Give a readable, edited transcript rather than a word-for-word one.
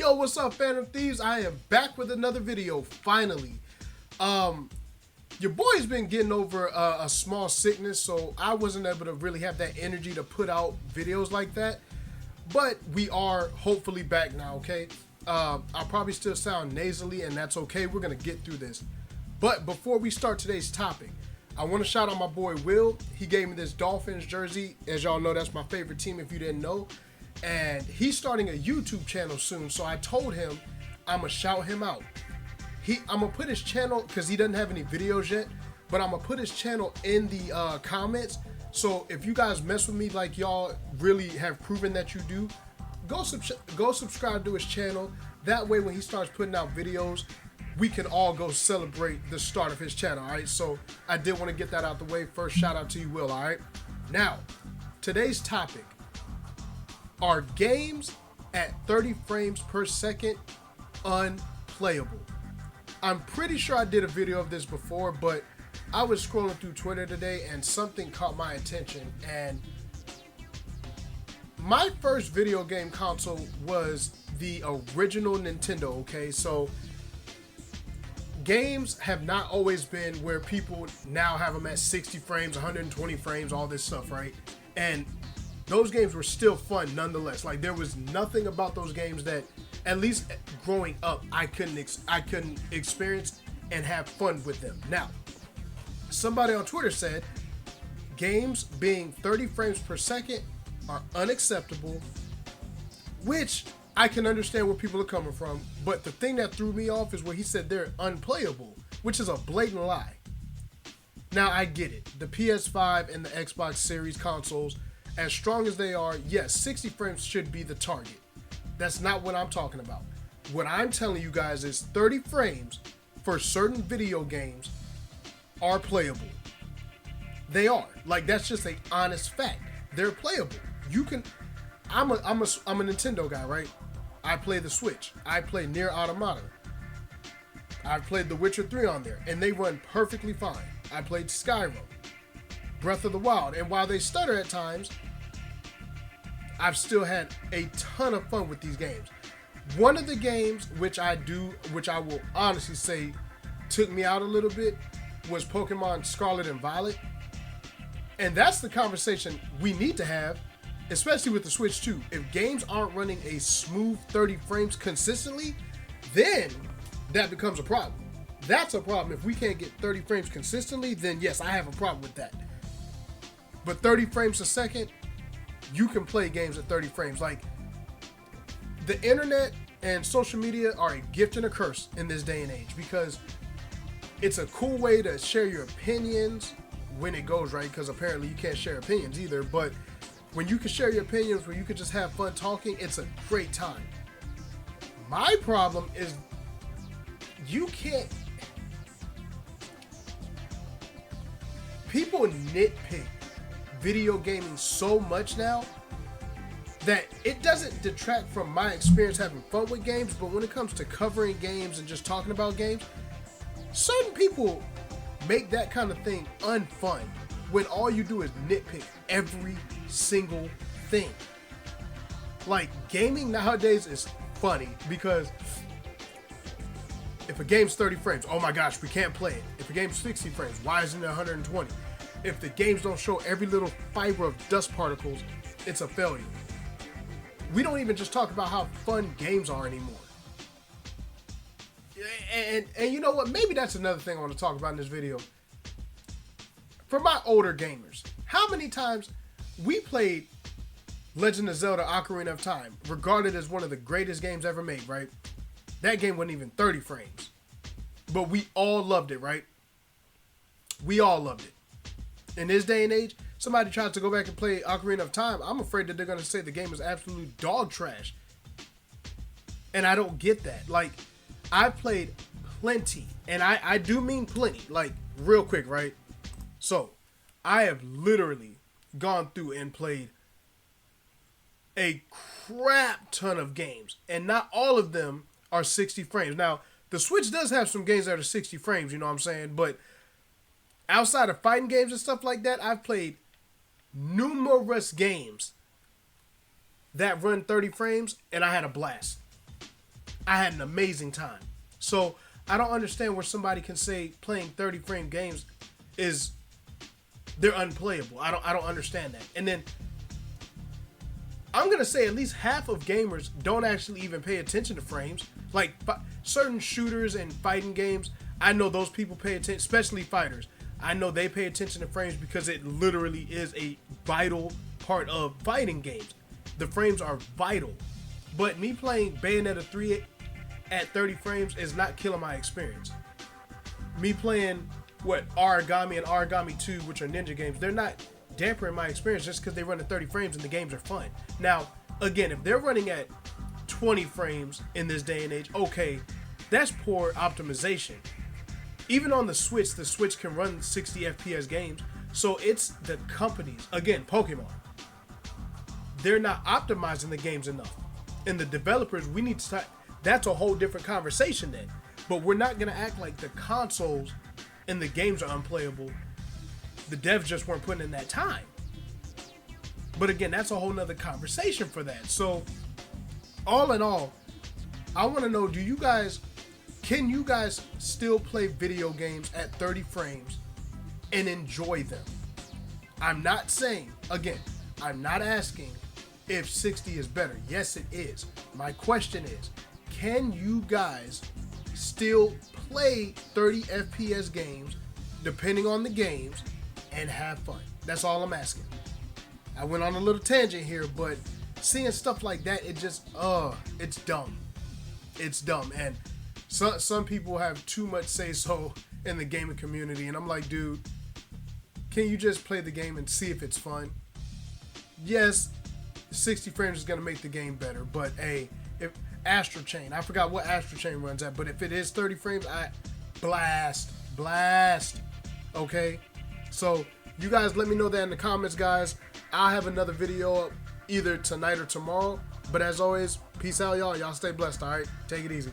Yo, what's up, Phantom Thieves? I am back with another video, finally. Your boy's been getting over a small sickness, so I wasn't able to really have that energy to put out videos like that. But we are hopefully back now, okay? I'll probably still sound nasally, and that's okay. We're going to get through this. But before we start today's topic, I want to shout out my boy Will. He gave me this Dolphins jersey. As y'all know, that's my favorite team if you didn't know. And he's starting a YouTube channel soon, so I told him I'm going to shout him out. I'm going to put his channel, because he doesn't have any videos yet, but I'm going to put his channel in the comments. So if you guys mess with me like y'all really have proven that you do, go subscribe to his channel. That way when he starts putting out videos, we can all go celebrate the start of his channel, all right? So I did want to get that out the way. First, shout out to you, Will, all right? Now, today's topic are games at 30 frames per second unplayable. I'm pretty sure I did a video of this before, but I was scrolling through Twitter today and something caught my attention. And my first video game console was the original Nintendo, okay? So games have not always been where people now have them at 60 frames, 120 frames, all this stuff, right? And those games were still fun nonetheless. Like, there was nothing about those games that, at least growing up, I couldn't experience and have fun with them. Now, somebody on Twitter said games being 30 frames per second are unacceptable, which I can understand where people are coming from. But the thing that threw me off is where he said they're unplayable, which is a blatant lie. Now, I get it. The PS5 and the Xbox Series consoles, as strong as they are, yes, 60 frames should be the target. That's not what I'm talking about. What I'm telling you guys is 30 frames for certain video games are playable. They are. Like, that's just an honest fact. They're playable. You can. I'm a Nintendo guy, right? I play the Switch. I play Nier Automata. I've played The Witcher 3 on there, and they run perfectly fine. I played Skyrim, Breath of the Wild, and while they stutter at times, I've still had a ton of fun with these games. One of the games which I will honestly say took me out a little bit was Pokemon Scarlet and Violet. And that's the conversation we need to have, especially with the Switch 2. If games aren't running a smooth 30 frames consistently, then that becomes a problem. That's a problem. If we can't get 30 frames consistently, then yes, I have a problem with that. But 30 frames a second, you can play games at 30 frames. Like, the internet and social media are a gift and a curse in this day and age, because it's a cool way to share your opinions when it goes right, because apparently you can't share opinions either. But when you can share your opinions, where you can just have fun talking, it's a great time. My problem is you can't. People nitpick video gaming so much now that it doesn't detract from my experience having fun with games. But when it comes to covering games and just talking about games, certain people make that kind of thing unfun when all you do is nitpick every single thing. Like, gaming nowadays is funny because if a game's 30 frames, oh my gosh, we can't play it. If a game's 60 frames, why isn't it 120? If the games don't show every little fiber of dust particles, it's a failure. We don't even just talk about how fun games are anymore. And you know what? Maybe that's another thing I want to talk about in this video. For my older gamers, how many times we played Legend of Zelda Ocarina of Time, regarded as one of the greatest games ever made, right? That game wasn't even 30 frames. But we all loved it, right? We all loved it. In this day and age, somebody tries to go back and play Ocarina of Time, I'm afraid that they're going to say the game is absolute dog trash. And I don't get that. Like, I've played plenty, and I do mean plenty, like, real quick, right? So, I have literally gone through and played a crap ton of games, and not all of them are 60 frames. Now, the Switch does have some games that are 60 frames, you know what I'm saying? But outside of fighting games and stuff like that, I've played numerous games that run 30 frames, and I had a blast. I had an amazing time. So I don't understand where somebody can say playing 30 frame games is they're unplayable. I don't understand that. And then I'm gonna say at least half of gamers don't actually even pay attention to frames. Like certain shooters and fighting games, I know those people pay attention, especially fighters. I know they pay attention to frames because it literally is a vital part of fighting games. The frames are vital. But me playing Bayonetta 3 at 30 frames is not killing my experience. Me playing Origami and Origami 2, which are ninja games, they're not dampering my experience just because they run at 30 frames and the games are fun. Now, again, if they're running at 20 frames in this day and age, okay, that's poor optimization. Even on the Switch can run 60 FPS games. So it's the companies, again, Pokemon, they're not optimizing the games enough. And the developers, we need to start, that's a whole different conversation then. But we're not going to act like the consoles and the games are unplayable. The devs just weren't putting in that time. But again, that's a whole nother conversation for that. So all in all, I want to know, can you guys still play video games at 30 frames and enjoy them? I'm not saying, again, I'm not asking if 60 is better. Yes, it is. My question is, can you guys still play 30 FPS games, depending on the games, and have fun? That's all I'm asking. I went on a little tangent here, but seeing stuff like that, it just, it's dumb. It's dumb. And some people have too much say-so in the gaming community, and I'm like, dude, can you just play the game and see if it's fun? Yes, 60 frames is going to make the game better, but hey, if Astro Chain, I forgot what Astro Chain runs at, but if it is 30 frames, I blast. Okay? So you guys let me know that in the comments, guys. I'll have another video up either tonight or tomorrow, but as always, peace out, y'all. Y'all stay blessed, all right? Take it easy.